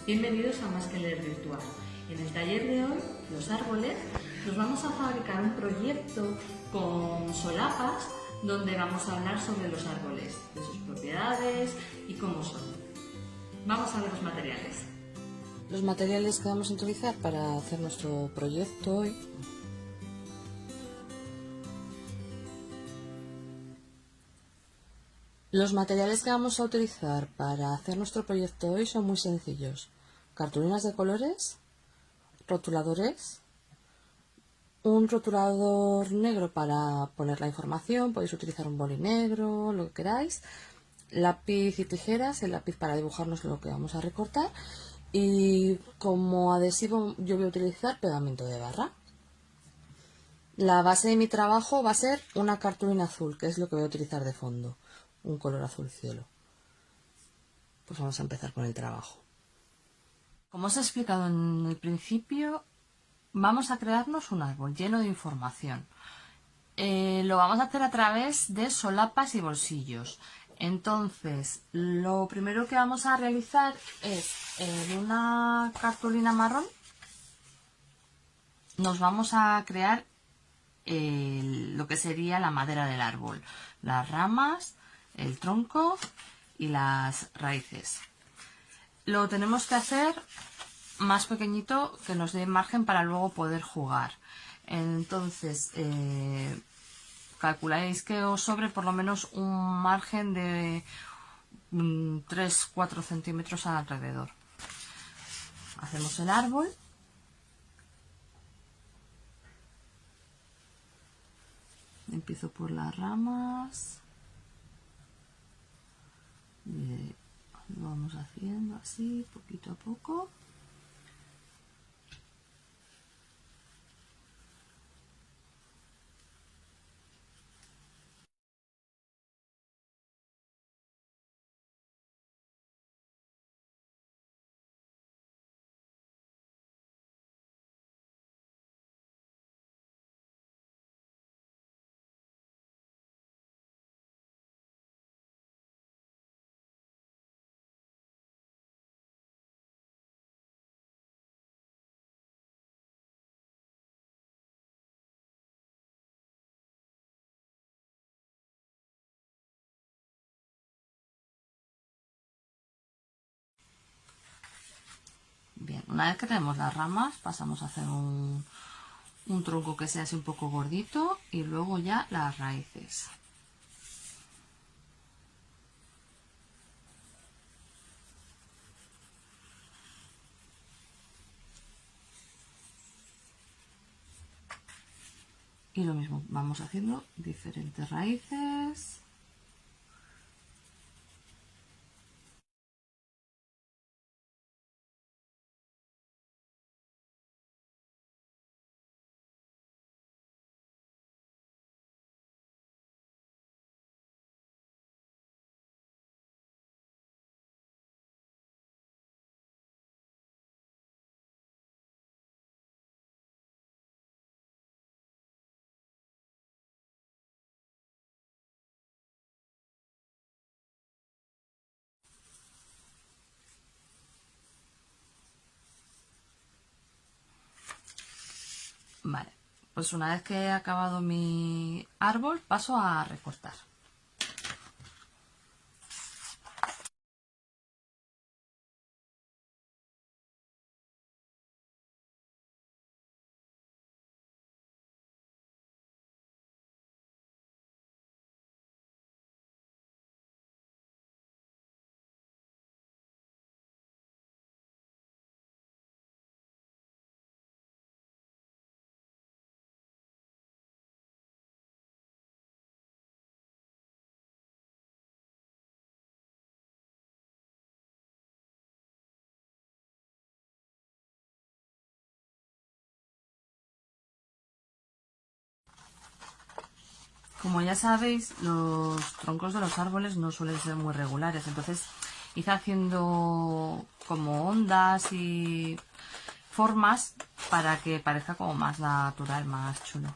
Bienvenidos a Más que Leer Virtual. En el taller de hoy, Los árboles, nos vamos a fabricar un proyecto con solapas donde vamos a hablar sobre los árboles, de sus propiedades y cómo son. Vamos a ver los materiales. Los materiales que vamos a utilizar para hacer nuestro proyecto hoy son muy sencillos. Cartulinas de colores, rotuladores, un rotulador negro para poner la información, podéis utilizar un boli negro, lo que queráis, lápiz y tijeras, el lápiz para dibujarnos lo que vamos a recortar, y como adhesivo yo voy a utilizar pegamento de barra. La base de mi trabajo va a ser una cartulina azul, que es lo que voy a utilizar de fondo, un color azul cielo. Pues vamos a empezar con el trabajo. Como os he explicado en el principio, vamos a crearnos un árbol lleno de información. Lo vamos a hacer a través de solapas y bolsillos. Entonces, lo primero que vamos a realizar es, en una cartulina marrón, nos vamos a crear lo que sería la madera del árbol, las ramas, el tronco y las raíces. Lo tenemos que hacer más pequeñito, que nos dé margen para luego poder jugar. Entonces, calculáis que os sobre por lo menos un margen de 3-4 centímetros alrededor. Hacemos el árbol. Empiezo por las ramas. Lo vamos haciendo así, poquito a poco. Bien, una vez que tenemos las ramas, pasamos a hacer un tronco que sea así un poco gordito y luego ya las raíces. Y lo mismo, vamos haciendo diferentes raíces. Vale, pues una vez que he acabado mi árbol, paso a recortar. Como ya sabéis, los troncos de los árboles no suelen ser muy regulares, entonces hice haciendo como ondas y formas para que parezca como más natural, más chulo.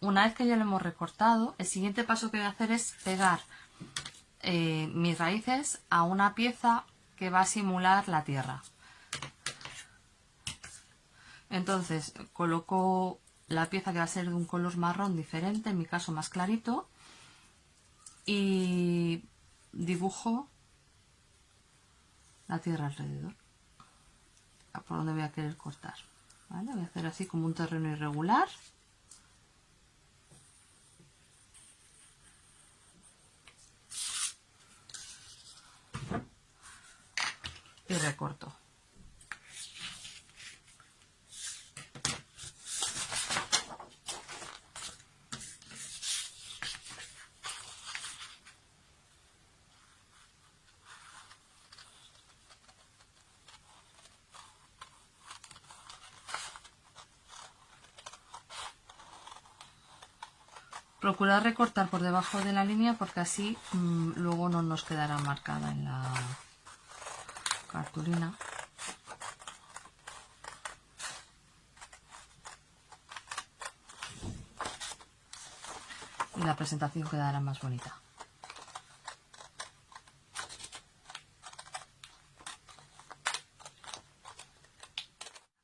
una vez que ya lo hemos recortado, el siguiente paso que voy a hacer es pegar mis raíces a una pieza que va a simular la tierra. Entonces coloco la pieza que va a ser de un color marrón diferente, en mi caso más clarito, y dibujo la tierra alrededor, por donde voy a querer cortar. ¿Vale? Voy a hacer así como un terreno irregular. Y recorto. Procurar recortar por debajo de la línea porque así luego no nos quedará marcada en la cartulina. Y la presentación quedará más bonita.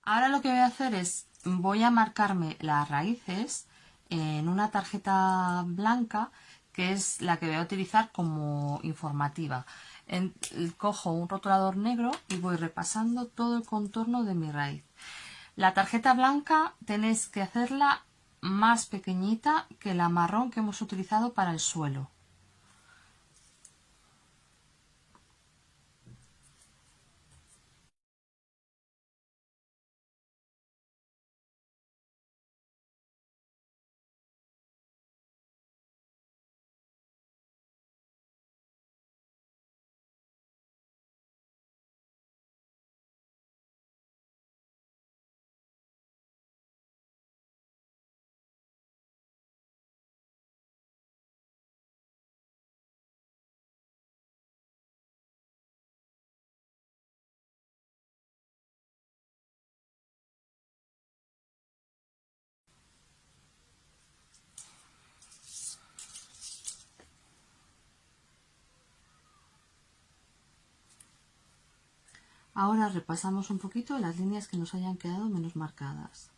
Ahora lo que voy a hacer es, voy a marcarme las raíces en una tarjeta blanca que es la que voy a utilizar como informativa. Cojo un rotulador negro y voy repasando todo el contorno de mi raíz. La tarjeta blanca tenéis que hacerla más pequeñita que la marrón que hemos utilizado para el suelo. Ahora repasamos un poquito las líneas que nos hayan quedado menos marcadas.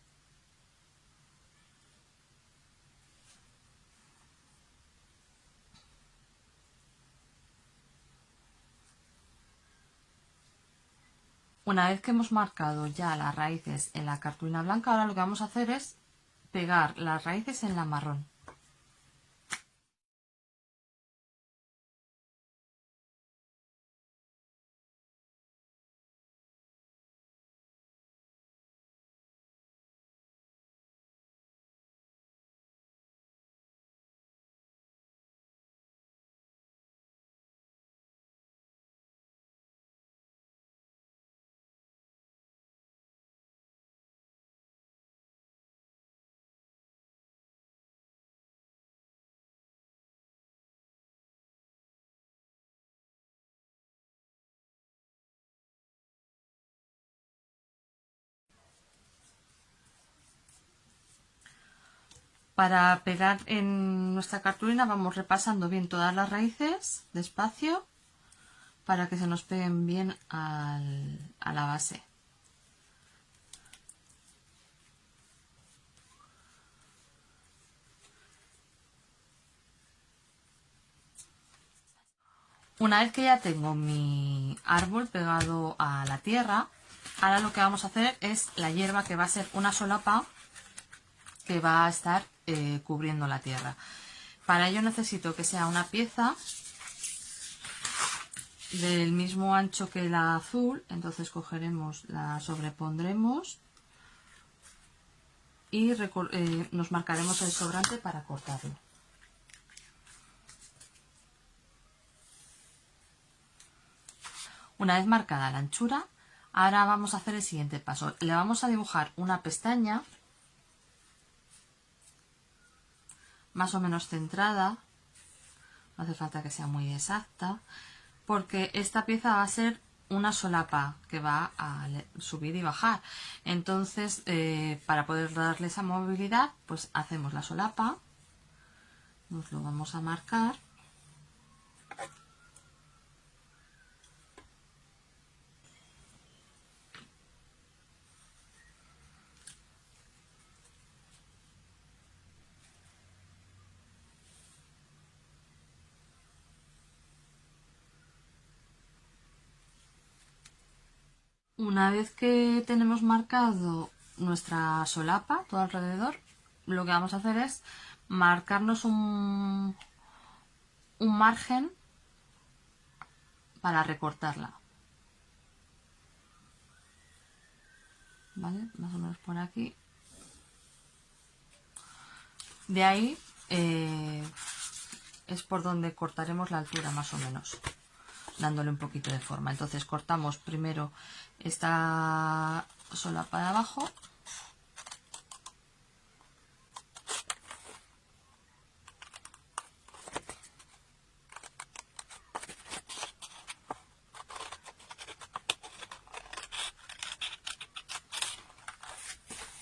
Una vez que hemos marcado ya las raíces en la cartulina blanca, ahora lo que vamos a hacer es pegar las raíces en la marrón. Para pegar en nuestra cartulina vamos repasando bien todas las raíces despacio para que se nos peguen bien a la base. Una vez que ya tengo mi árbol pegado a la tierra, ahora lo que vamos a hacer es la hierba, que va a ser una solapa que va a estar cubriendo la tierra. Para ello necesito que sea una pieza del mismo ancho que la azul, entonces cogeremos, la sobrepondremos y nos marcaremos el sobrante para cortarlo. Una vez marcada la anchura, ahora vamos a hacer el siguiente paso. Le vamos a dibujar una pestaña más o menos centrada, no hace falta que sea muy exacta, porque esta pieza va a ser una solapa que va a subir y bajar. Entonces, para poder darle esa movilidad, pues hacemos la solapa, nos lo vamos a marcar. Una vez que tenemos marcado nuestra solapa todo alrededor, lo que vamos a hacer es marcarnos un margen para recortarla. ¿Vale? Más o menos por aquí. De ahí es por donde cortaremos la altura más o menos, dándole un poquito de forma. Entonces cortamos primero esta solapa de abajo,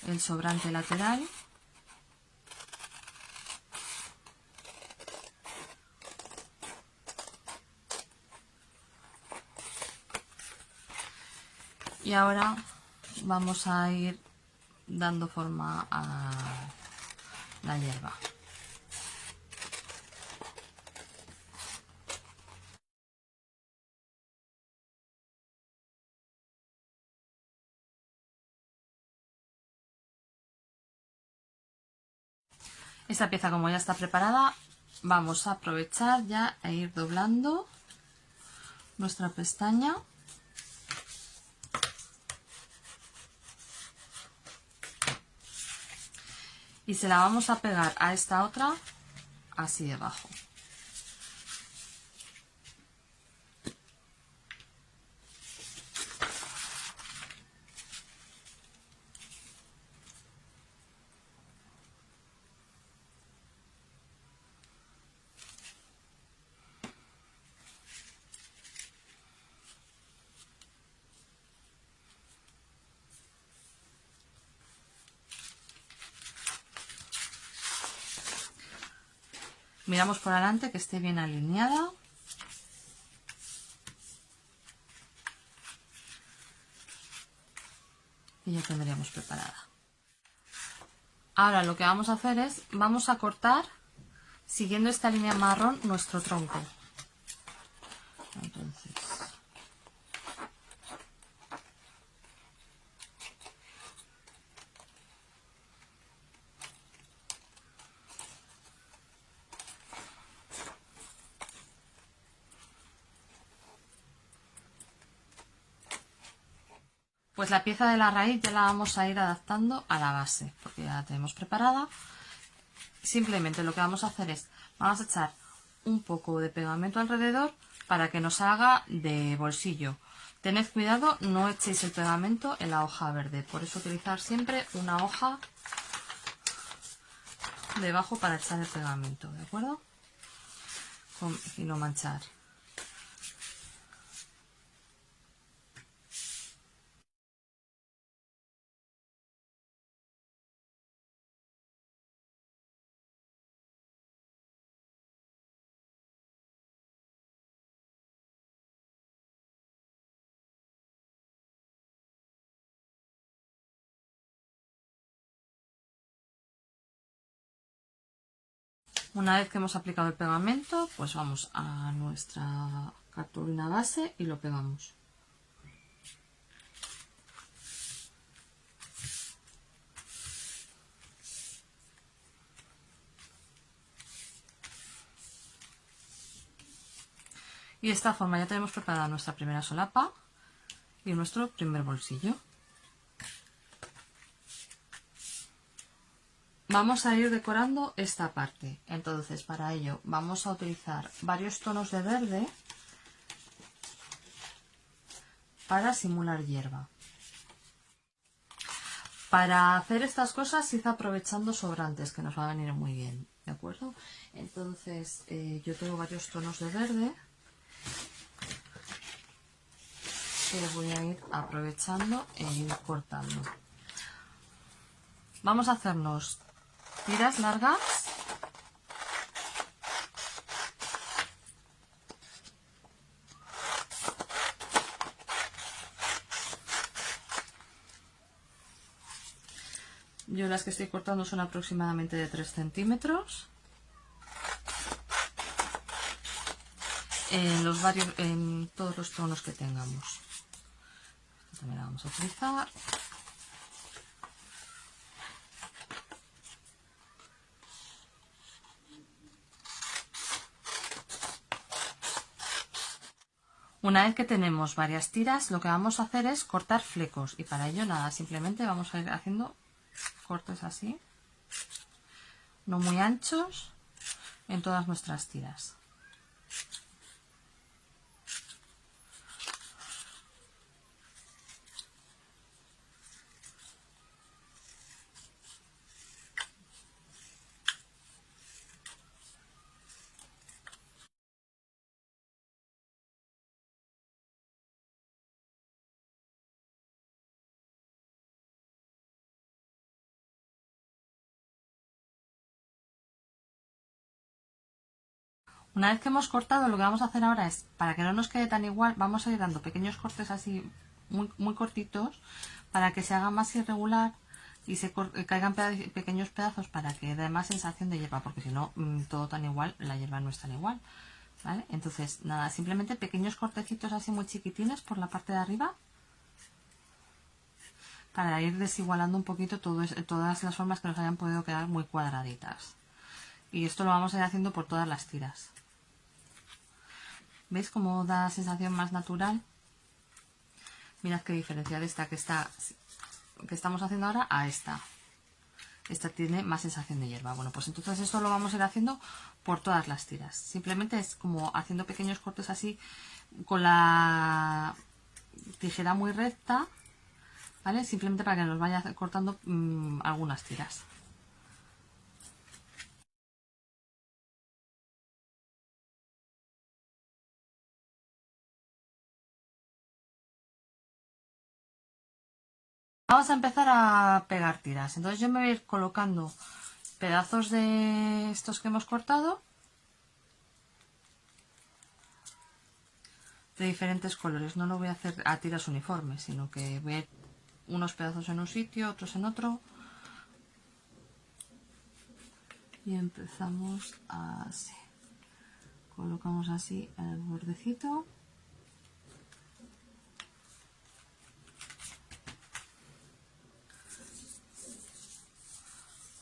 el sobrante lateral, y ahora vamos a ir dando forma a la hierba. Esta pieza, como ya está preparada, vamos a aprovechar ya e ir doblando nuestra pestaña. Y se la vamos a pegar a esta otra así debajo. Miramos por delante que esté bien alineada. Y ya tendríamos preparada. Ahora lo que vamos a hacer es, vamos a cortar, siguiendo esta línea marrón, nuestro tronco. Entonces, pues la pieza de la raíz ya la vamos a ir adaptando a la base, porque ya la tenemos preparada. Simplemente lo que vamos a hacer es, vamos a echar un poco de pegamento alrededor para que nos haga de bolsillo. Tened cuidado, no echéis el pegamento en la hoja verde, por eso utilizar siempre una hoja debajo para echar el pegamento, ¿de acuerdo? Y no manchar. Una vez que hemos aplicado el pegamento, pues vamos a nuestra cartulina base y lo pegamos. Y de esta forma ya tenemos preparada nuestra primera solapa y nuestro primer bolsillo. Vamos a ir decorando esta parte, entonces para ello vamos a utilizar varios tonos de verde para simular hierba. Para hacer estas cosas id aprovechando sobrantes, que nos va a venir muy bien, ¿de acuerdo? Entonces yo tengo varios tonos de verde. que voy a ir aprovechando e ir cortando. Vamos a hacernos tiras largas. Yo las que estoy cortando son aproximadamente de 3 centímetros. En todos los tonos que tengamos. Esta también la vamos a utilizar. Una vez que tenemos varias tiras, lo que vamos a hacer es cortar flecos, y para ello nada, simplemente vamos a ir haciendo cortes así, no muy anchos, en todas nuestras tiras. Una vez que hemos cortado, lo que vamos a hacer ahora es, para que no nos quede tan igual, vamos a ir dando pequeños cortes así muy cortitos, para que se haga más irregular y se caigan pequeños pedazos, para que dé más sensación de hierba, porque si no, todo tan igual, la hierba no es tan igual, ¿vale? Entonces, nada, simplemente pequeños cortecitos así muy chiquitines por la parte de arriba, para ir desigualando un poquito todas las formas que nos hayan podido quedar muy cuadraditas. Y esto lo vamos a ir haciendo por todas las tiras. ¿Veis cómo da sensación más natural? Mirad qué diferencia de esta que estamos haciendo ahora a esta. Esta tiene más sensación de hierba. Bueno, pues entonces esto lo vamos a ir haciendo por todas las tiras. Simplemente es como haciendo pequeños cortes así con la tijera muy recta, ¿vale? Simplemente para que nos vaya cortando algunas tiras. Vamos a empezar a pegar tiras. Entonces yo me voy a ir colocando pedazos de estos que hemos cortado de diferentes colores. No lo voy a hacer a tiras uniformes, sino que voy a ir unos pedazos en un sitio, otros en otro. Y empezamos así. Colocamos así en el bordecito.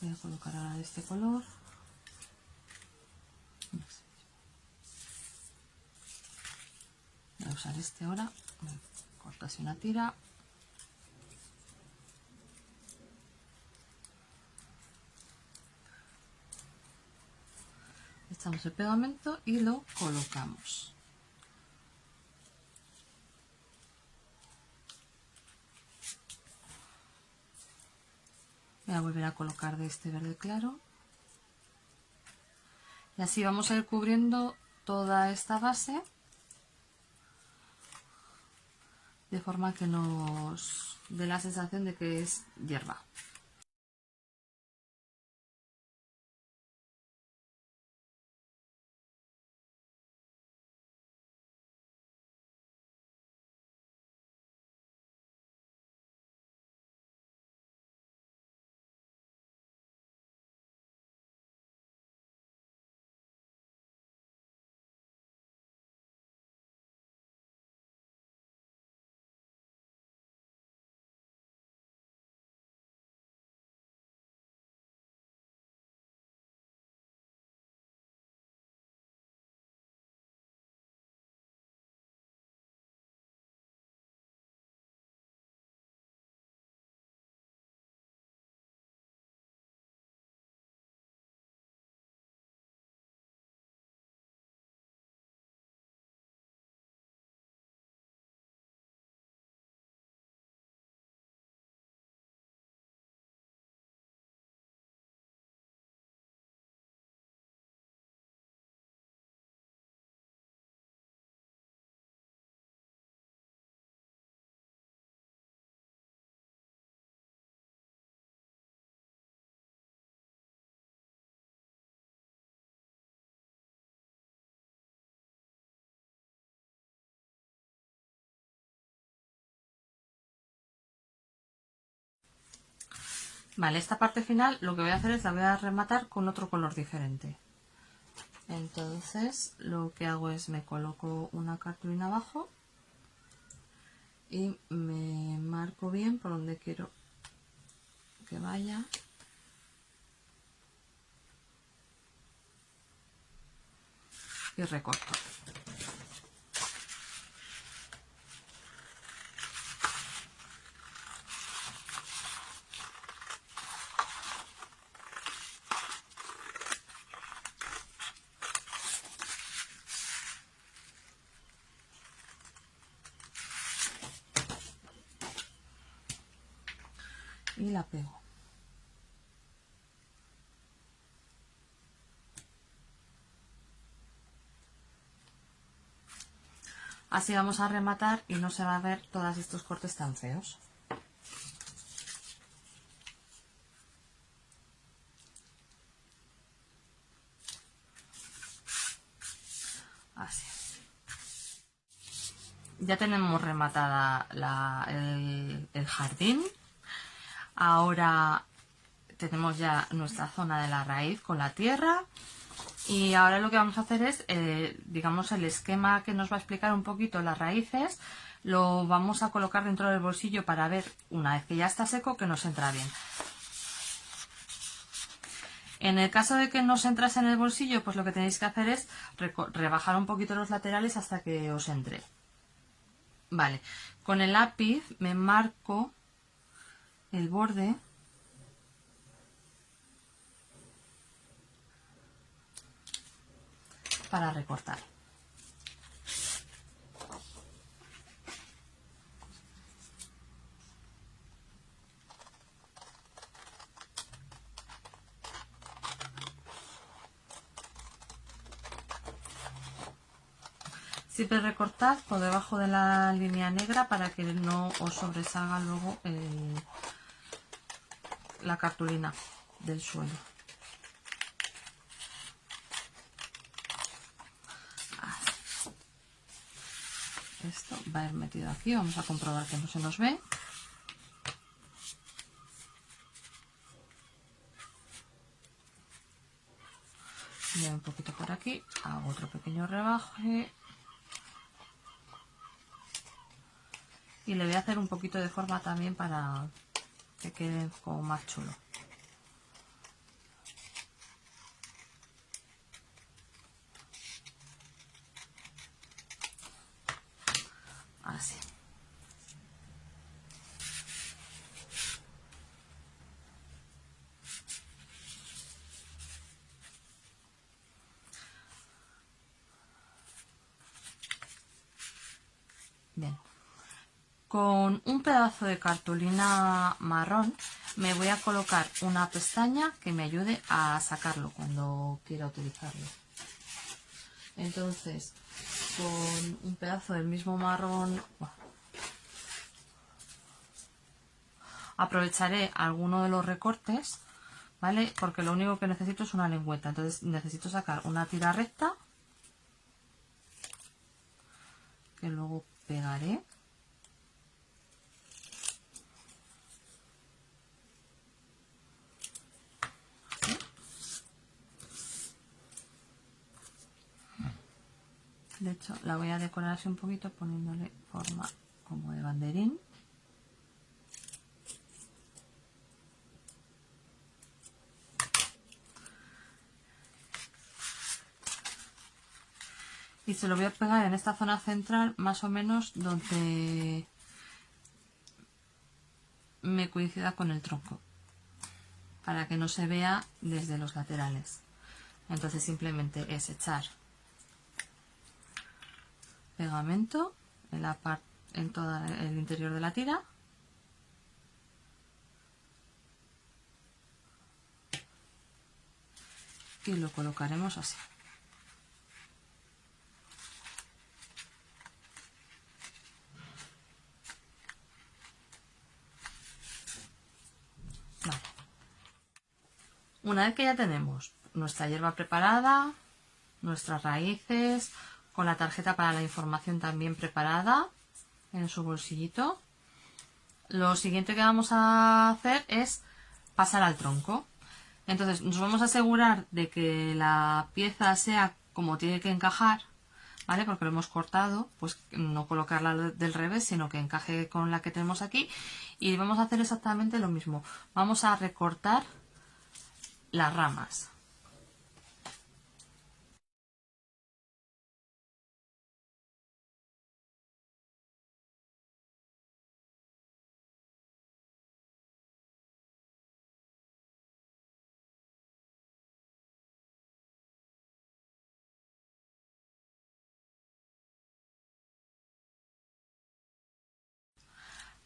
Voy a colocar ahora de este color. Voy a usar este ahora. Corto así una tira. Echamos el pegamento y lo colocamos. Voy a volver a colocar de este verde claro. Y así vamos a ir cubriendo toda esta base, de forma que nos dé la sensación de que es hierba. Vale, esta parte final lo que voy a hacer es la voy a rematar con otro color diferente. Entonces lo que hago es me coloco una cartulina abajo y me marco bien por donde quiero que vaya. Y recorto. Y la pego. Así vamos a rematar y no se va a ver todos estos cortes tan feos. Así. Ya tenemos rematada el jardín. Ahora tenemos ya nuestra zona de la raíz con la tierra. Y ahora lo que vamos a hacer es, digamos, el esquema que nos va a explicar un poquito las raíces, lo vamos a colocar dentro del bolsillo para ver, una vez que ya está seco, que nos entra bien. En el caso de que no os entrase en el bolsillo, pues lo que tenéis que hacer es rebajar un poquito los laterales hasta que os entre. Vale, con el lápiz me marco el borde para recortar. Siempre recortad por debajo de la línea negra para que no os sobresalga luego la cartulina del suelo. Así. Esto va a ir metido aquí, vamos a comprobar que no se nos ve. Voy un poquito por aquí, hago otro pequeño rebaje. Y le voy a hacer un poquito de forma también para que quede como más chulo. Así. Bien. Con un pedazo de cartulina marrón me voy a colocar una pestaña que me ayude a sacarlo cuando quiera utilizarlo. Entonces, con un pedazo del mismo marrón, aprovecharé alguno de los recortes, ¿vale? Porque lo único que necesito es una lengüeta. Entonces necesito sacar una tira recta que luego pegaré. De hecho, la voy a decorar así un poquito poniéndole forma como de banderín. Y se lo voy a pegar en esta zona central, más o menos donde me coincida con el tronco, para que no se vea desde los laterales. Entonces simplemente es echar pegamento en todo el interior de la tira y lo colocaremos así. Vale. Una vez que ya tenemos nuestra hierba preparada, nuestras raíces, con la tarjeta para la información también preparada en su bolsillito, lo siguiente que vamos a hacer es pasar al tronco. Entonces nos vamos a asegurar de que la pieza sea como tiene que encajar, ¿vale? Porque lo hemos cortado, pues no colocarla del revés, sino que encaje con la que tenemos aquí. Y vamos a hacer exactamente lo mismo. Vamos a recortar las ramas.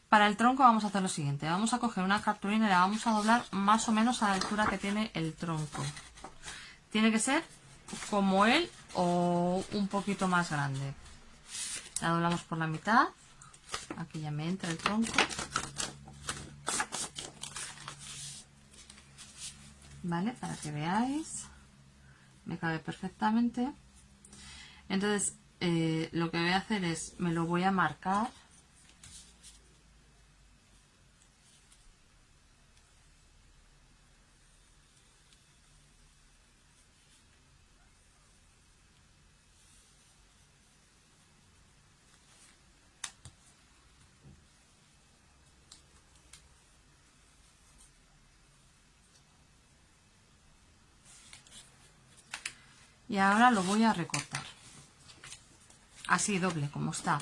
Para el tronco vamos a hacer lo siguiente. Vamos a coger una cartulina y la vamos a doblar más o menos a la altura que tiene el tronco. Tiene que ser como él o un poquito más grande. La doblamos por la mitad. Aquí ya me entra el tronco. ¿Vale? Para que veáis. Me cabe perfectamente. Entonces, lo que voy a hacer es, me lo voy a marcar. Y ahora lo voy a recortar. Así doble como está.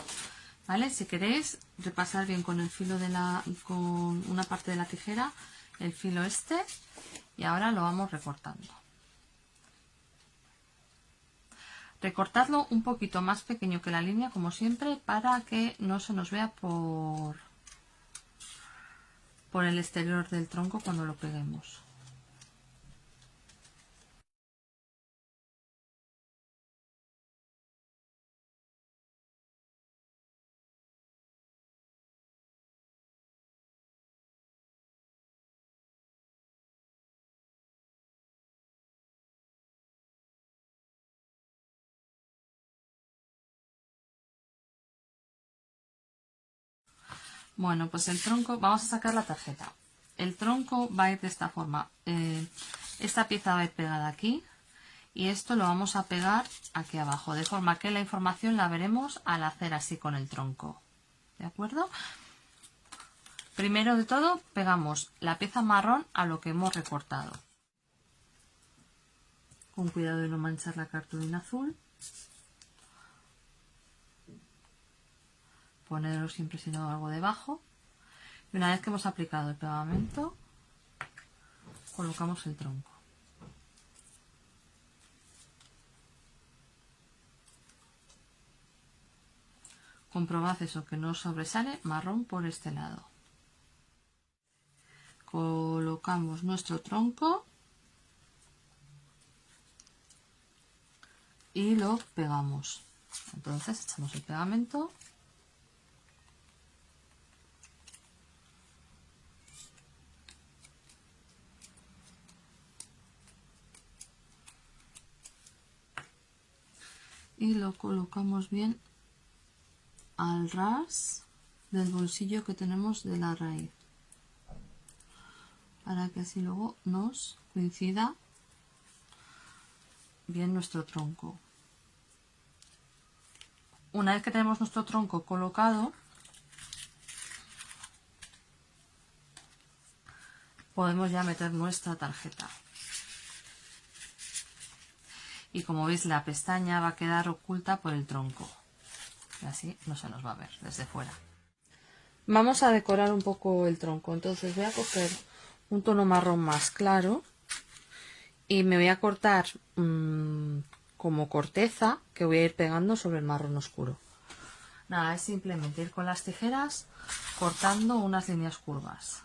¿Vale? Si queréis repasar bien con el filo con una parte de la tijera, el filo este, y ahora lo vamos recortando. Recortadlo un poquito más pequeño que la línea, como siempre, para que no se nos vea por el exterior del tronco cuando lo peguemos. Bueno, pues el tronco, vamos a sacar la tarjeta. El tronco va a ir de esta forma. Esta pieza va a ir pegada aquí y esto lo vamos a pegar aquí abajo, de forma que la información la veremos al hacer así con el tronco. ¿De acuerdo? Primero de todo, pegamos la pieza marrón a lo que hemos recortado. Con cuidado de no manchar la cartulina azul. Ponerlo siempre si no algo debajo. Y una vez que hemos aplicado el pegamento, colocamos el tronco. Comprobad eso, que no sobresale marrón por este lado. Colocamos nuestro tronco y lo pegamos. Entonces echamos el pegamento. Y lo colocamos bien al ras del bolsillo que tenemos de la raíz, para que así luego nos coincida bien nuestro tronco. Una vez que tenemos nuestro tronco colocado, podemos ya meter nuestra tarjeta. Y como veis, la pestaña va a quedar oculta por el tronco. Y así no se nos va a ver desde fuera. Vamos a decorar un poco el tronco. Entonces voy a coger un tono marrón más claro y me voy a cortar como corteza que voy a ir pegando sobre el marrón oscuro. Nada, es simplemente ir con las tijeras cortando unas líneas curvas.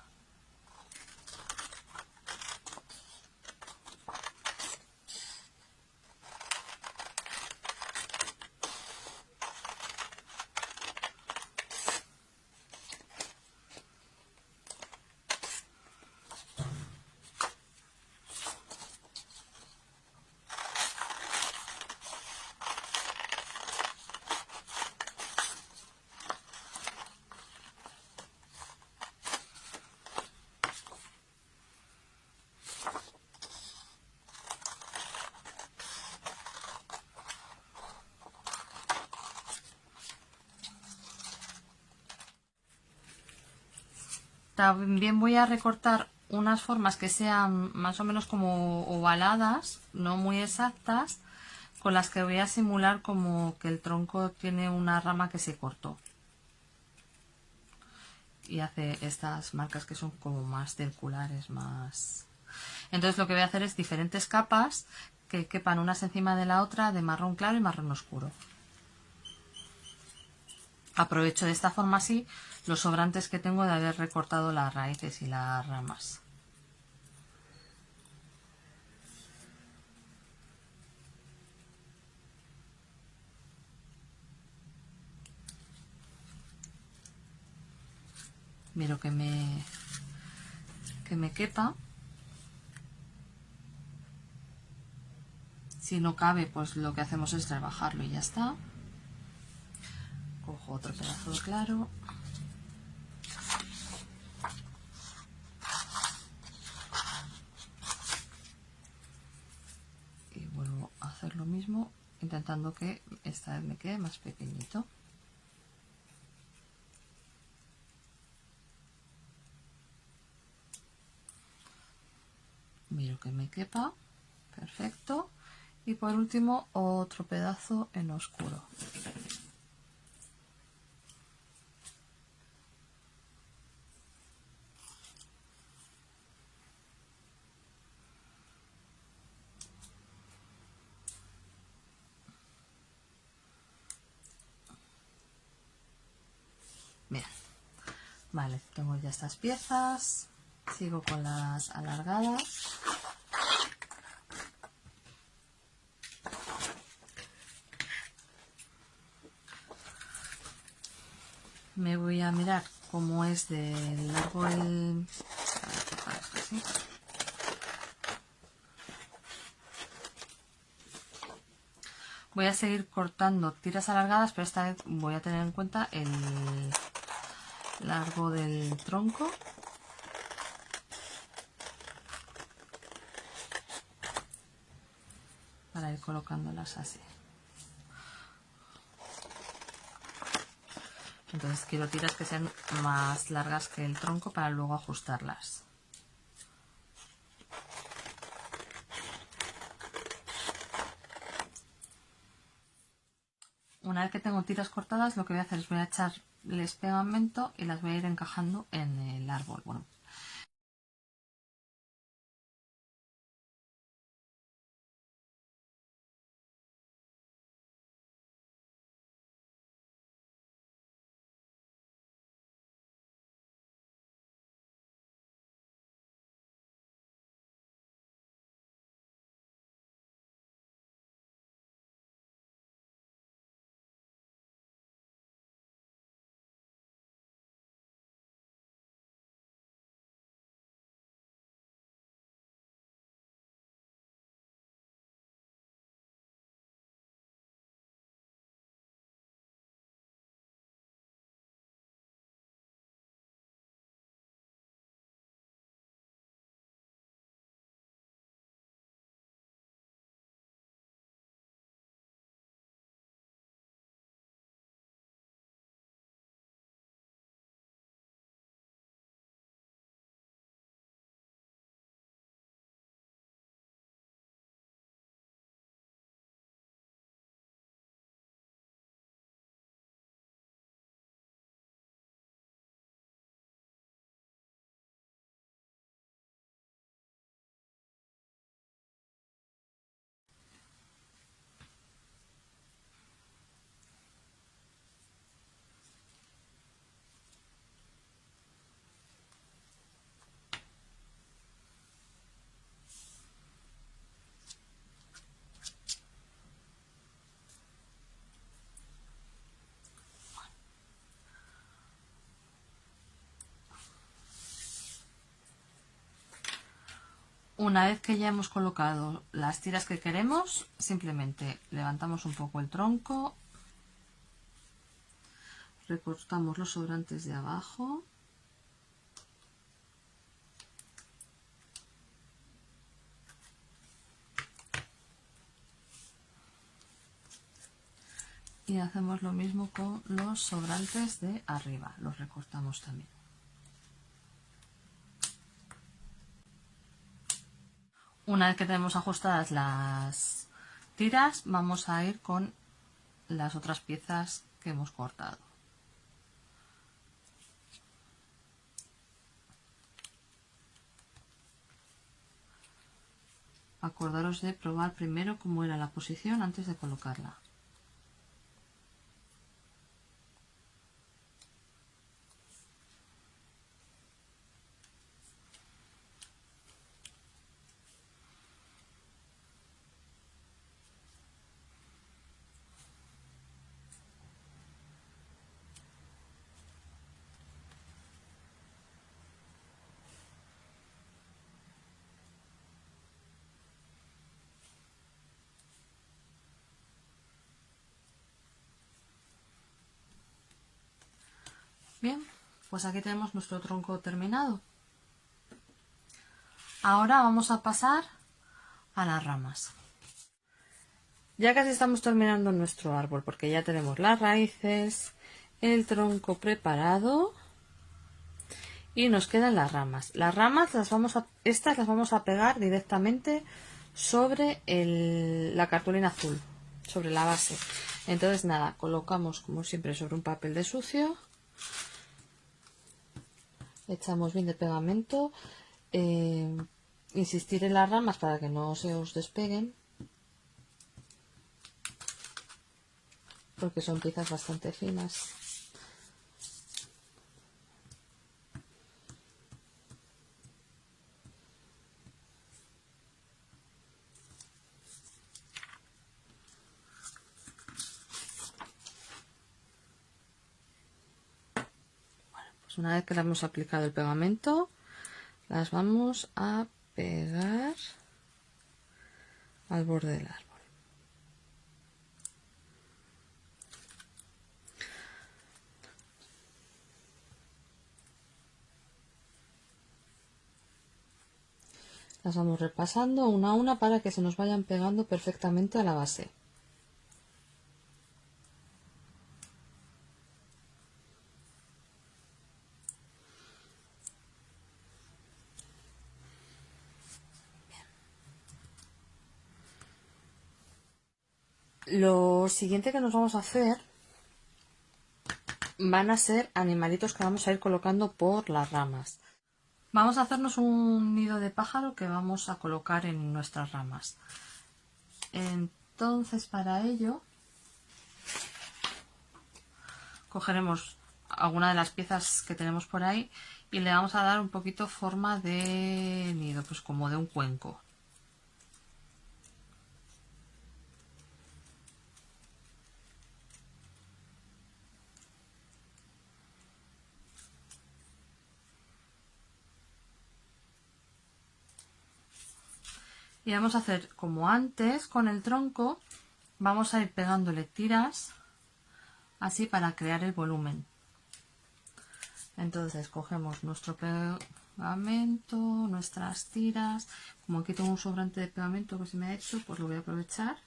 También voy a recortar unas formas que sean más o menos como ovaladas, no muy exactas, con las que voy a simular como que el tronco tiene una rama que se cortó. Y hace estas marcas que son como más circulares, más... Entonces lo que voy a hacer es diferentes capas que quepan unas encima de la otra de marrón claro y marrón oscuro. Aprovecho de esta forma así los sobrantes que tengo de haber recortado las raíces y las ramas. Miro que me quepa. Si no cabe, pues lo que hacemos es rebajarlo y ya está. Cojo otro pedazo de claro. Y vuelvo a hacer lo mismo, intentando que esta vez me quede más pequeñito. Miro que me quepa. Perfecto. Y por último, otro pedazo en oscuro. Bien. Vale, tengo ya estas piezas. Sigo con las alargadas. Me voy a mirar cómo es de largo el... Voy a seguir cortando tiras alargadas, pero esta vez voy a tener en cuenta el largo del tronco. Para ir colocándolas así. Entonces quiero tiras que sean más largas que el tronco para luego ajustarlas. Una vez que tengo tiras cortadas, lo que voy a hacer es voy a echarles pegamento y las voy a ir encajando en el árbol. Bueno, una vez que ya hemos colocado las tiras que queremos, simplemente levantamos un poco el tronco, recortamos los sobrantes de abajo y hacemos lo mismo con los sobrantes de arriba, los recortamos también. Una vez que tenemos ajustadas las tiras, vamos a ir con las otras piezas que hemos cortado. Acordaros de probar primero cómo era la posición antes de colocarla. Bien, pues aquí tenemos nuestro tronco terminado. Ahora vamos a pasar a las ramas. Ya casi estamos terminando nuestro árbol porque ya tenemos las raíces, el tronco preparado y nos quedan las ramas. Las ramas estas las vamos a pegar directamente sobre la cartulina azul, sobre la base. Entonces nada, colocamos como siempre sobre un papel de sucio. Echamos bien de pegamento, insistir en las ramas para que no se os despeguen, porque son piezas bastante finas. Pues una vez que le hemos aplicado el pegamento, las vamos a pegar al borde del árbol. Las vamos repasando una a una para que se nos vayan pegando perfectamente a la base. Lo siguiente que nos vamos a hacer van a ser animalitos que vamos a ir colocando por las ramas. Vamos a hacernos un nido de pájaro que vamos a colocar en nuestras ramas. Entonces, para ello cogeremos alguna de las piezas que tenemos por ahí y le vamos a dar un poquito forma de nido, pues como de un cuenco. Y vamos a hacer como antes con el tronco, vamos a ir pegándole tiras así para crear el volumen. Entonces cogemos nuestro pegamento, nuestras tiras. Como aquí tengo un sobrante de pegamento que se me ha hecho, pues lo voy a aprovechar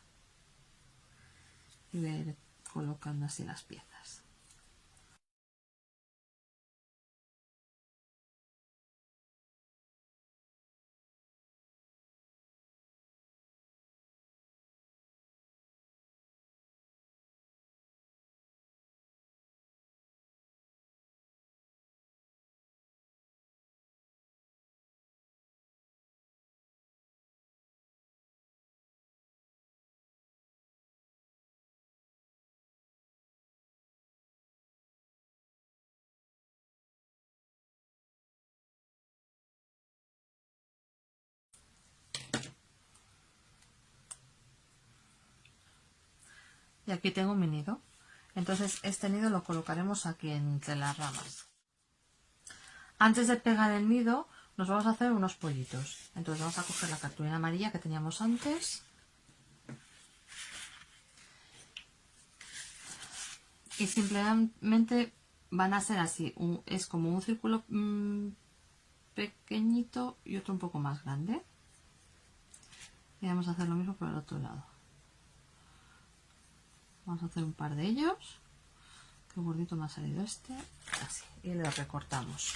y voy a ir colocando así las piezas. Y aquí tengo mi nido. Entonces este nido lo colocaremos aquí entre las ramas. Antes de pegar el nido nos vamos a hacer unos pollitos. Entonces vamos a coger la cartulina amarilla que teníamos antes y simplemente van a ser así. Es como un círculo pequeñito y otro un poco más grande. Y vamos a hacer lo mismo por el otro lado. Vamos a hacer un par de ellos. Qué gordito me ha salido este. Así. Y lo recortamos.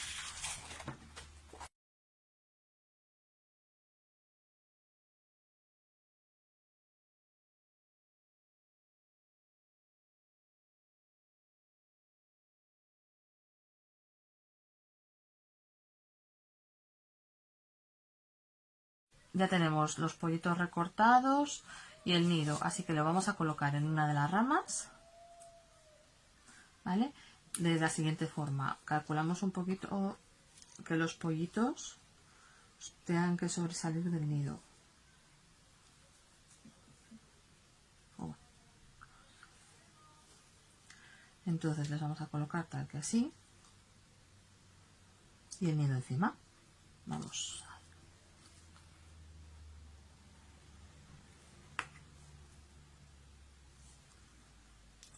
ya tenemos los pollitos recortados y el nido, así que lo vamos a colocar en una de las ramas, ¿vale? De la siguiente forma, calculamos un poquito que los pollitos tengan que sobresalir del nido. Entonces les vamos a colocar tal que así y el nido encima. Vamos.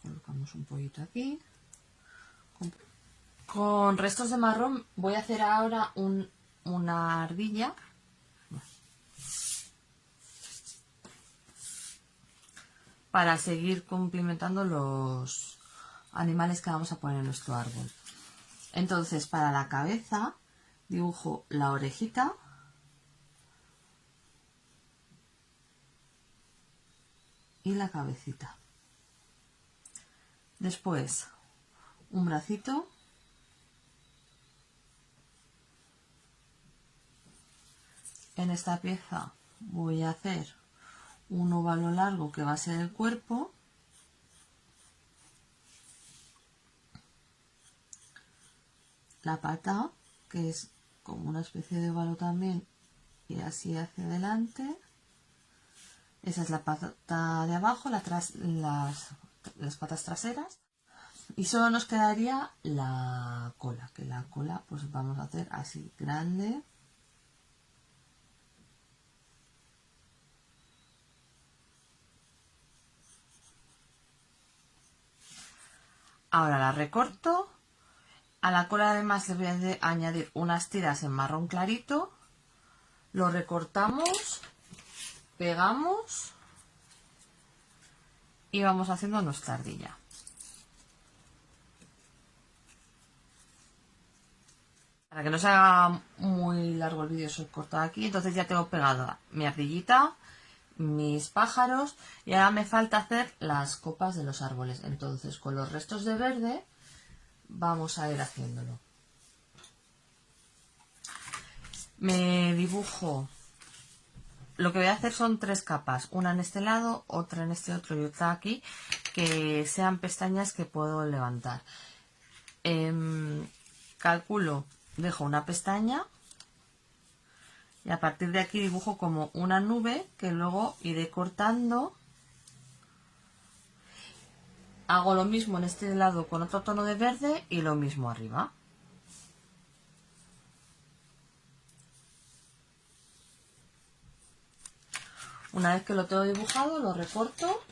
Colocamos un pollito aquí. Con restos de marrón voy a hacer ahora una ardilla. Para seguir complementando los animales que vamos a poner en nuestro árbol. Entonces, para la cabeza dibujo la orejita y la cabecita. Después, un bracito, en esta pieza voy a hacer un óvalo largo que va a ser el cuerpo, la pata, que es como una especie de óvalo también, y así hacia adelante. Esa es la pata de abajo, las patas traseras. Y solo nos quedaría la cola, que la cola pues vamos a hacer así grande. Ahora la recorto. A la cola además le voy a añadir unas tiras en marrón clarito. Lo recortamos, pegamos y vamos haciendo nuestra ardilla. Para que no se haga muy largo el vídeo, os he cortado aquí. Entonces ya tengo pegada mi ardillita, mis pájaros, y ahora me falta hacer las copas de los árboles. Entonces con los restos de verde vamos a ir haciéndolo. Me dibujo, lo que voy a hacer son 3 capas, una en este lado, otra en este otro y otra aquí, que sean pestañas que puedo levantar. Calculo, dejo una pestaña y a partir de aquí dibujo como una nube que luego iré cortando. Hago lo mismo en este lado con otro tono de verde y lo mismo arriba. Una vez que lo tengo dibujado, lo recorto.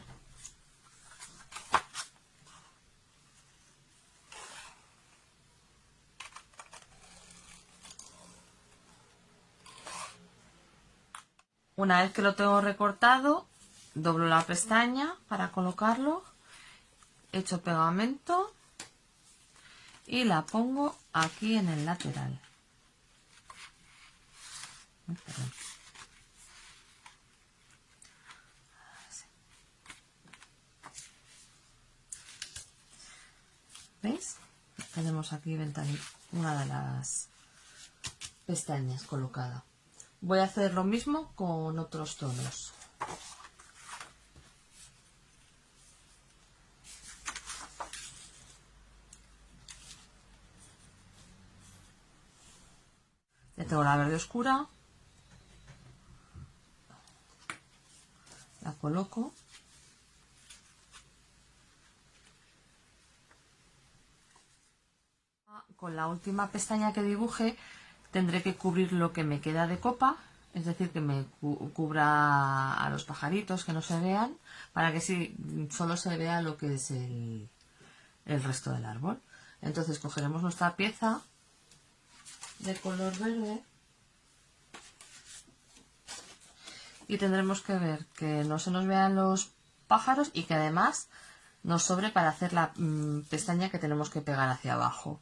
Una vez que lo tengo recortado, doblo la pestaña para colocarlo, echo pegamento y la pongo aquí en el lateral. ¿Veis? Tenemos aquí una de las pestañas colocada. Voy a hacer lo mismo con otros tonos. Ya tengo la verde oscura. La coloco. Con la última pestaña que dibuje tendré que cubrir lo que me queda de copa, es decir, que me cubra a los pajaritos, que no se vean, para que solo se vea lo que es el resto del árbol. Entonces cogeremos nuestra pieza de color verde y tendremos que ver que no se nos vean los pájaros y que además nos sobre para hacer la pestaña que tenemos que pegar hacia abajo.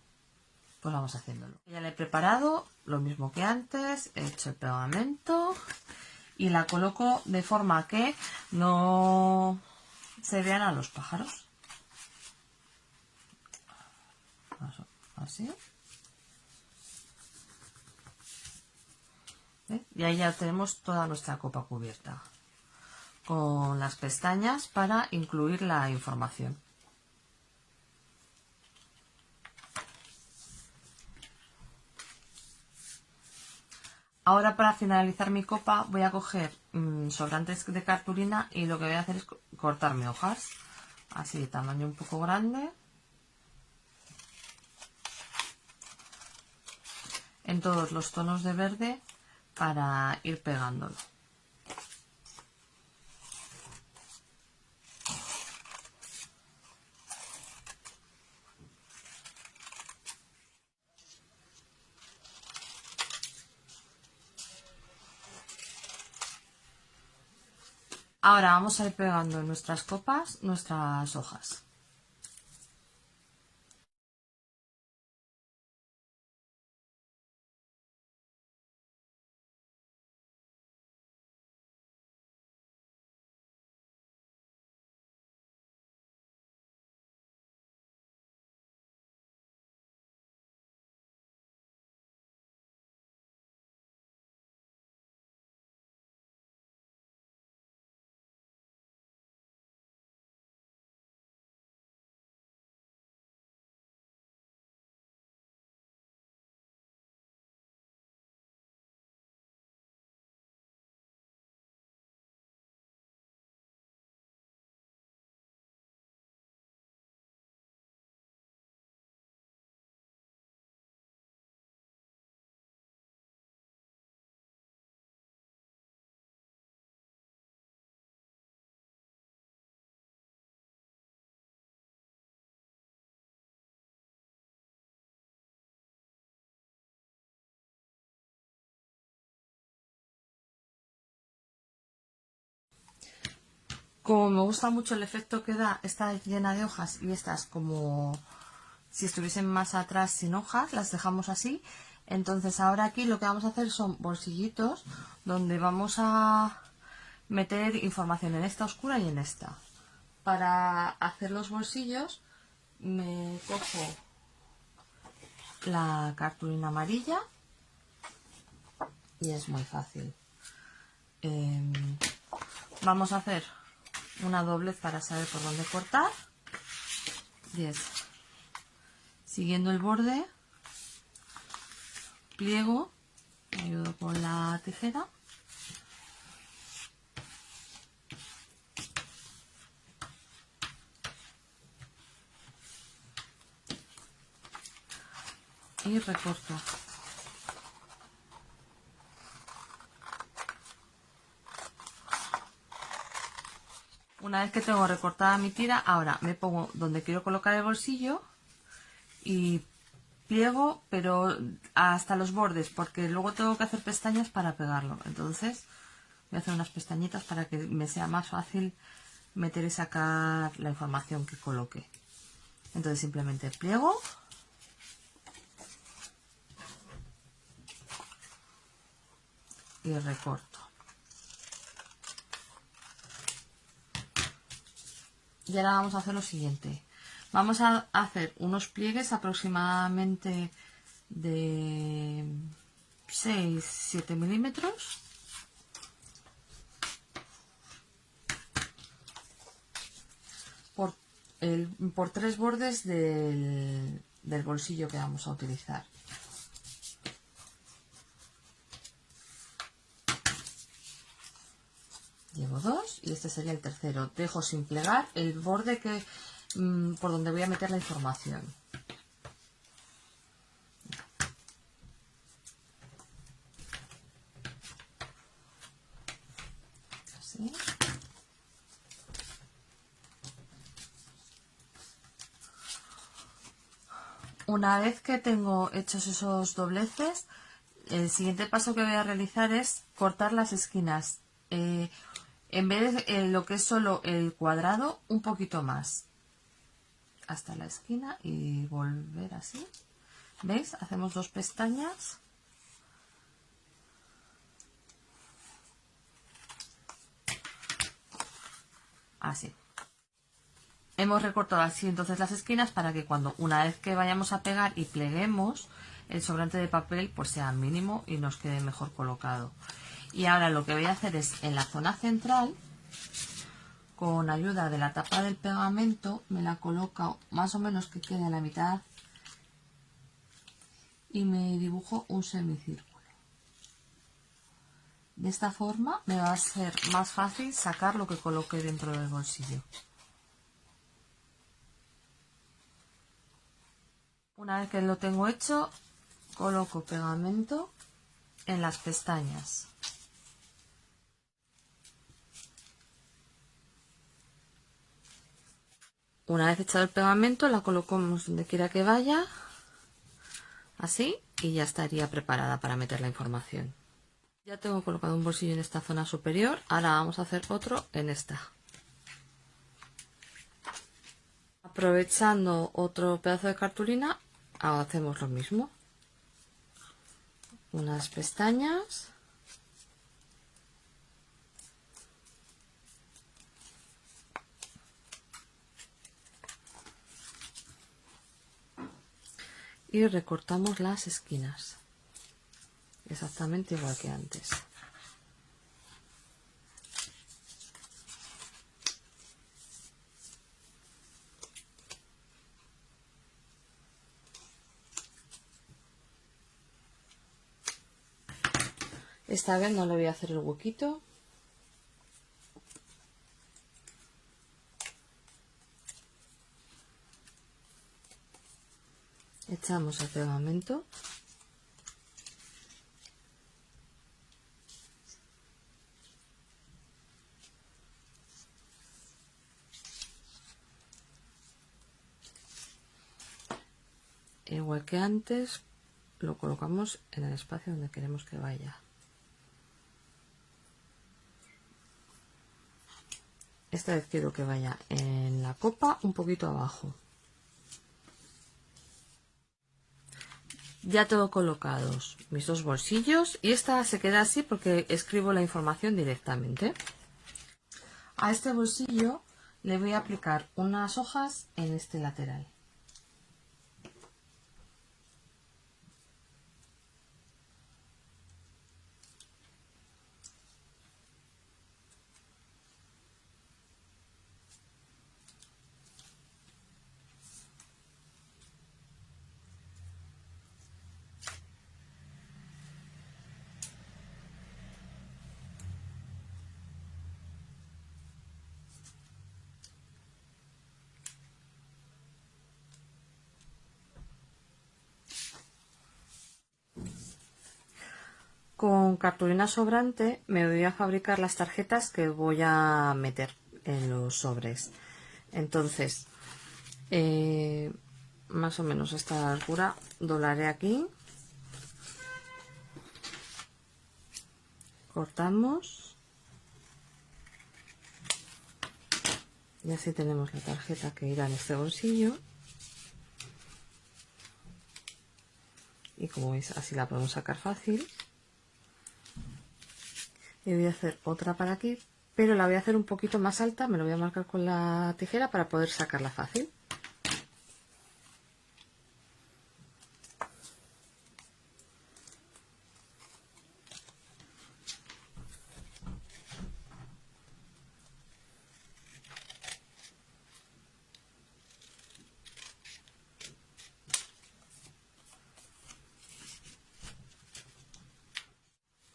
Pues vamos haciéndolo. Ya la he preparado, lo mismo que antes, he hecho el pegamento y la coloco de forma que no se vean a los pájaros. Así. Y ahí ya tenemos toda nuestra copa cubierta con las pestañas para incluir la información. Ahora, para finalizar mi copa, voy a coger sobrantes de cartulina y lo que voy a hacer es cortarme hojas así de tamaño un poco grande en todos los tonos de verde para ir pegándolo. Ahora vamos a ir pegando en nuestras copas nuestras hojas. Como me gusta mucho el efecto que da esta llena de hojas y estas como si estuviesen más atrás sin hojas, las dejamos así. Entonces ahora aquí lo que vamos a hacer son bolsillitos donde vamos a meter información en esta oscura y en esta. Para hacer los bolsillos me cojo la cartulina amarilla y es muy fácil. Vamos a hacer una doblez para saber por dónde cortar. 10. Siguiendo el borde, pliego, me ayudo con la tijera. Y recorto. Una vez que tengo recortada mi tira, ahora me pongo donde quiero colocar el bolsillo y pliego, pero hasta los bordes, porque luego tengo que hacer pestañas para pegarlo. Entonces voy a hacer unas pestañitas para que me sea más fácil meter y sacar la información que coloque. Entonces simplemente pliego y recorto. Y ahora vamos a hacer lo siguiente. Vamos a hacer unos pliegues aproximadamente de 6-7 milímetros. Por 3 bordes del bolsillo que vamos a utilizar. Llevo 2 y este sería el tercero. Dejo sin plegar el borde que por donde voy a meter la información. Así. Una vez que tengo hechos esos dobleces, el siguiente paso que voy a realizar es cortar las esquinas. En vez de lo que es solo el cuadrado, un poquito más. Hasta la esquina y volver así. ¿Veis? Hacemos 2 pestañas. Así. Hemos recortado así entonces las esquinas para que una vez que vayamos a pegar y pleguemos, el sobrante de papel pues sea mínimo y nos quede mejor colocado. Y ahora lo que voy a hacer es en la zona central, con ayuda de la tapa del pegamento, me la coloco más o menos que quede a la mitad y me dibujo un semicírculo. De esta forma me va a ser más fácil sacar lo que coloque dentro del bolsillo. Una vez que lo tengo hecho, coloco pegamento en las pestañas. Una vez echado el pegamento, la colocamos donde quiera que vaya, así, y ya estaría preparada para meter la información. Ya tengo colocado un bolsillo en esta zona superior, ahora vamos a hacer otro en esta. Aprovechando otro pedazo de cartulina, hacemos lo mismo. Unas pestañas. Y recortamos las esquinas. Exactamente igual que antes. Esta vez no le voy a hacer el huequito. Echamos el pegamento. Igual que antes, lo colocamos en el espacio donde queremos que vaya. Esta vez quiero que vaya en la copa un poquito abajo. Ya tengo colocados mis dos bolsillos y esta se queda así porque escribo la información directamente. A este bolsillo le voy a aplicar unas hojas en este lateral. Con cartulina sobrante me voy a fabricar las tarjetas que voy a meter en los sobres. Entonces, más o menos a esta altura doblaré aquí, cortamos y así tenemos la tarjeta que irá en este bolsillo. Y como veis, así la podemos sacar fácil. Y voy a hacer otra para aquí, pero la voy a hacer un poquito más alta, me lo voy a marcar con la tijera para poder sacarla fácil.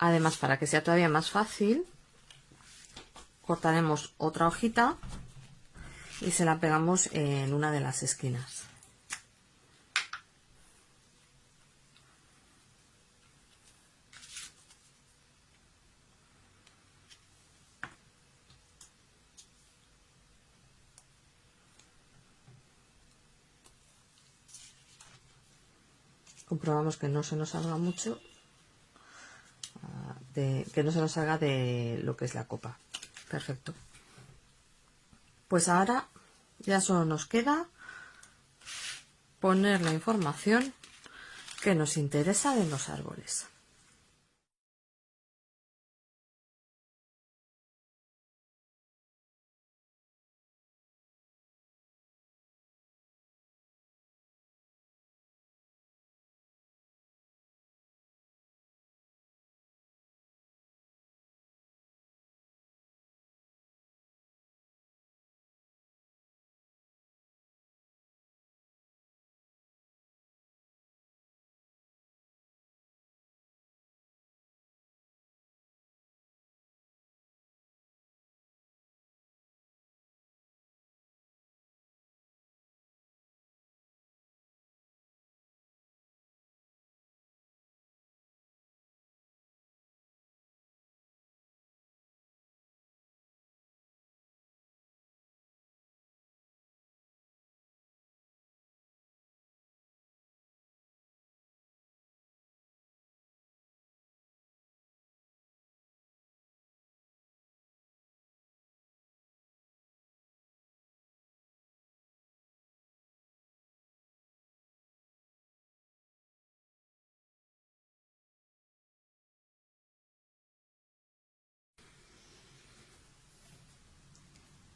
Además, para que sea todavía más fácil, cortaremos otra hojita y se la pegamos en una de las esquinas. Comprobamos que no se nos salga mucho, que no se nos salga de lo que es la copa. Perfecto. Pues ahora ya solo nos queda poner la información que nos interesa de los árboles.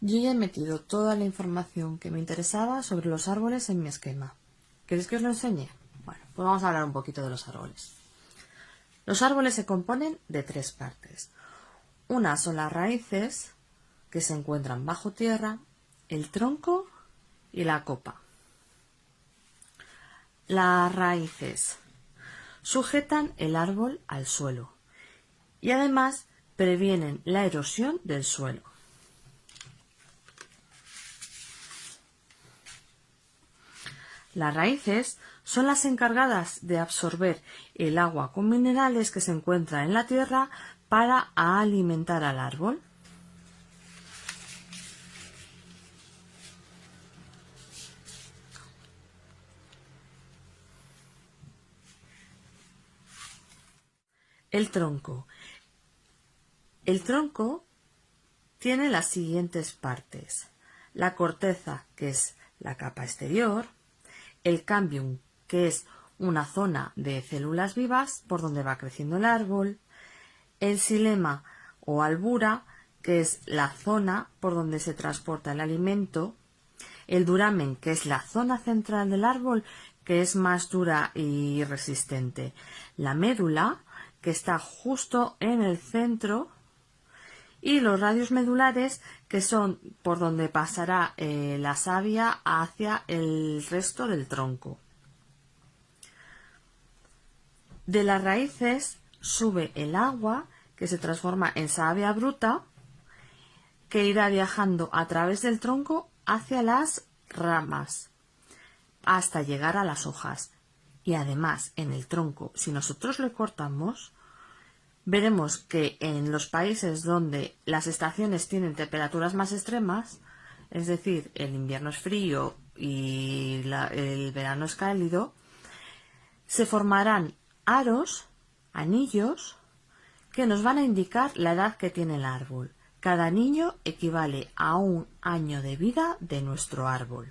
Yo ya he metido toda la información que me interesaba sobre los árboles en mi esquema. ¿Queréis que os lo enseñe? Bueno, pues vamos a hablar un poquito de los árboles. Los árboles se componen de 3 partes. Una son las raíces, que se encuentran bajo tierra, el tronco y la copa. Las raíces sujetan el árbol al suelo y además previenen la erosión del suelo. Las raíces son las encargadas de absorber el agua con minerales que se encuentra en la tierra para alimentar al árbol. El tronco. El tronco tiene las siguientes partes: la corteza, que es la capa exterior, el cambium, que es una zona de células vivas por donde va creciendo el árbol, el xilema o albura, que es la zona por donde se transporta el alimento, el duramen, que es la zona central del árbol, que es más dura y resistente, la médula, que está justo en el centro, y los radios medulares, que son por donde pasará la savia hacia el resto del tronco. De las raíces sube el agua, que se transforma en savia bruta, que irá viajando a través del tronco hacia las ramas, hasta llegar a las hojas. Y además, en el tronco, si nosotros lo cortamos, veremos que en los países donde las estaciones tienen temperaturas más extremas, es decir, el invierno es frío y el verano es cálido, se formarán aros, anillos, que nos van a indicar la edad que tiene el árbol. Cada anillo equivale a 1 año de vida de nuestro árbol.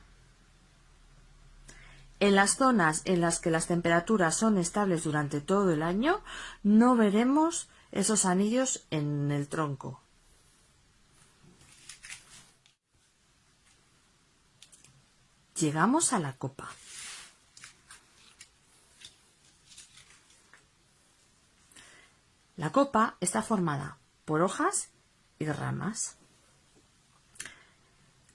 En las zonas en las que las temperaturas son estables durante todo el año, no veremos esos anillos en el tronco. Llegamos a la copa. La copa está formada por hojas y ramas.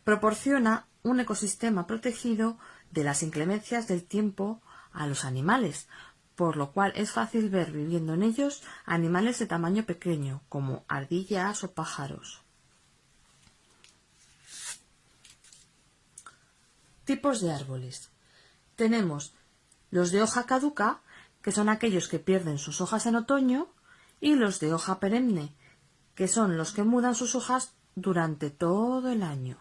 Proporciona un ecosistema protegido de las inclemencias del tiempo a los animales, por lo cual es fácil ver viviendo en ellos animales de tamaño pequeño, como ardillas o pájaros. Tipos de árboles. Tenemos los de hoja caduca, que son aquellos que pierden sus hojas en otoño, y los de hoja perenne, que son los que mudan sus hojas durante todo el año.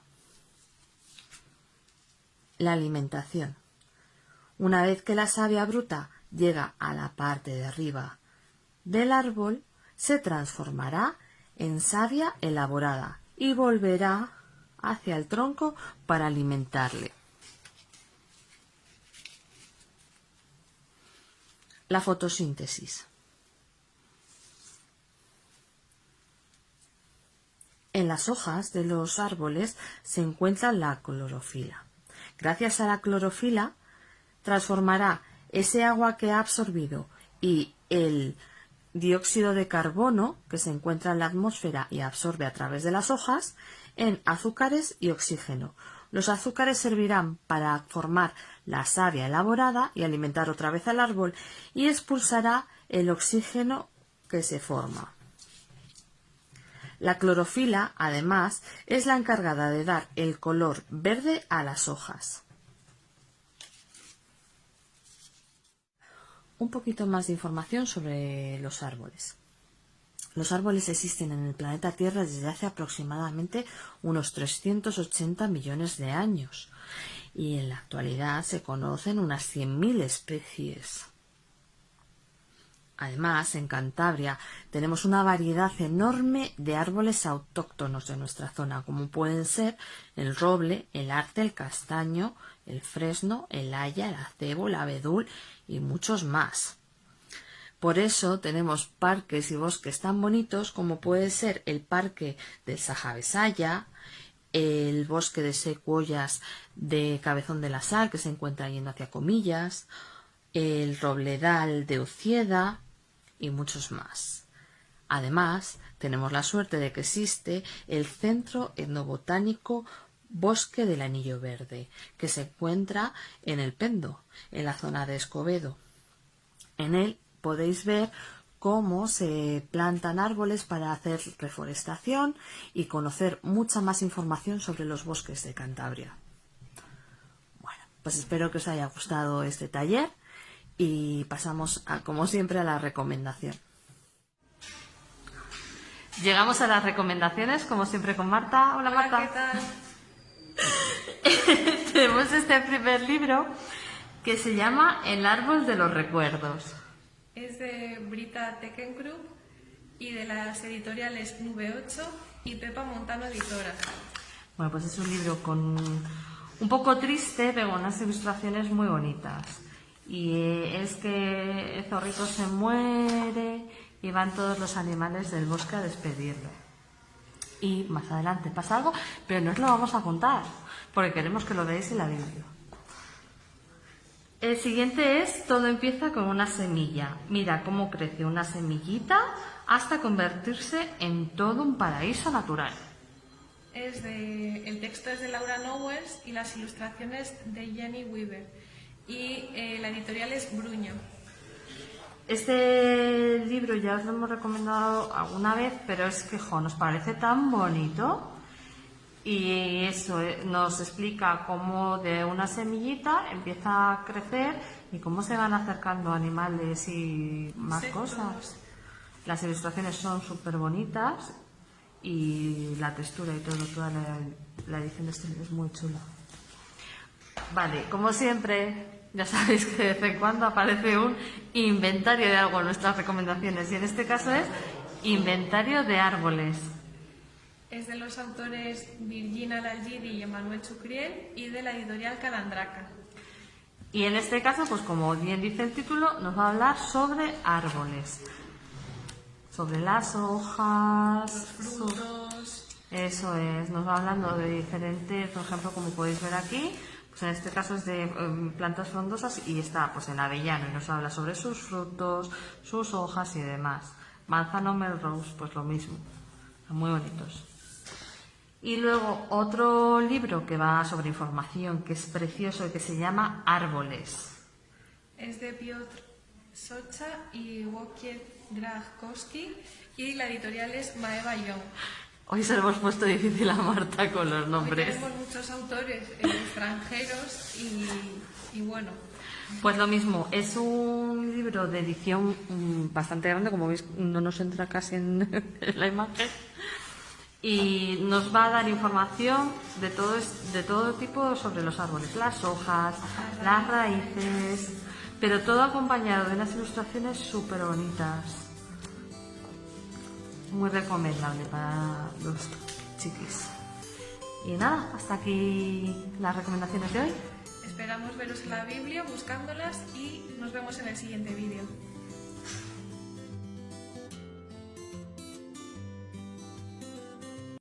La alimentación. Una vez que la savia bruta llega a la parte de arriba del árbol, se transformará en savia elaborada y volverá hacia el tronco para alimentarle. La fotosíntesis. En las hojas de los árboles se encuentra la clorofila. Gracias a la clorofila transformará ese agua que ha absorbido y el dióxido de carbono que se encuentra en la atmósfera y absorbe a través de las hojas en azúcares y oxígeno. Los azúcares servirán para formar la savia elaborada y alimentar otra vez al árbol, y expulsará el oxígeno que se forma. La clorofila, además, es la encargada de dar el color verde a las hojas. Un poquito más de información sobre los árboles. Los árboles existen en el planeta Tierra desde hace aproximadamente unos 380 millones de años y en la actualidad se conocen unas 100.000 especies. Además, en Cantabria tenemos una variedad enorme de árboles autóctonos de nuestra zona, como pueden ser el roble, el arce, el castaño, el fresno, el haya, el acebo, el abedul y muchos más. Por eso tenemos parques y bosques tan bonitos como puede ser el Parque del Saja Besaya, el bosque de secuoyas de Cabezón de la Sal, que se encuentra yendo hacia Comillas, el robledal de Ucieda y muchos más. Además, tenemos la suerte de que existe el Centro Etnobotánico Bosque del Anillo Verde, que se encuentra en El Pendo, en la zona de Escobedo. En él podéis ver cómo se plantan árboles para hacer reforestación y conocer mucha más información sobre los bosques de Cantabria. Bueno, pues espero que os haya gustado este taller y pasamos, como siempre, a la recomendación. Llegamos a las recomendaciones, como siempre, con Marta. Hola, Marta. ¿Qué tal? Tenemos este primer libro que se llama El árbol de los recuerdos. Es de Brita Teckengroup y de las editoriales Nube 8 y Pepa Montano Editora. Bueno, pues es un libro con un poco triste, pero con unas ilustraciones muy bonitas. Y es que el zorrito se muere y van todos los animales del bosque a despedirlo. Y más adelante pasa algo, pero no os lo vamos a contar, porque queremos que lo veáis en la Biblia. El siguiente es Todo empieza con una semilla. Mira cómo crece una semillita hasta convertirse en todo un paraíso natural. El texto es de Laura Nowels y las ilustraciones de Jenny Weaver. Y la editorial es Bruño. Este libro ya os lo hemos recomendado alguna vez, pero es que nos parece tan bonito. Y eso nos explica cómo de una semillita empieza a crecer y cómo se van acercando animales y más cosas. Las ilustraciones son súper bonitas y la textura y todo, toda la edición de este libro es muy chula. Vale, como siempre, ya sabéis que de vez en cuando aparece un inventario de algo en nuestras recomendaciones y en este caso es inventario de árboles. Es de los autores Virginia Lalgidi y Emmanuel Chucriel y de la editorial Calandraca. Y en este caso, pues como bien dice el título, nos va a hablar sobre árboles. Sobre las hojas, Los frutos. Eso es, nos va hablando de diferentes, por ejemplo, como podéis ver aquí, pues en este caso es de plantas frondosas y está pues en avellano y nos habla sobre sus frutos, sus hojas y demás. Manzano Melrose, pues lo mismo, muy bonitos. Y luego otro libro que va sobre información, que es precioso y que se llama Árboles. Es de Piotr Socha y Wojciech Grachkowski y la editorial es Maeva Young. Hoy se lo hemos puesto difícil a Marta con los nombres. Hoy tenemos muchos autores extranjeros y bueno. Pues lo mismo, es un libro de edición bastante grande, como veis no nos entra casi en la imagen. Y nos va a dar información de todo tipo sobre los árboles, las hojas, las raíces, pero todo acompañado de unas ilustraciones súper bonitas. Muy recomendable para los chiquis. Y nada, hasta aquí las recomendaciones de hoy. Esperamos veros en la Biblia buscándolas y nos vemos en el siguiente vídeo.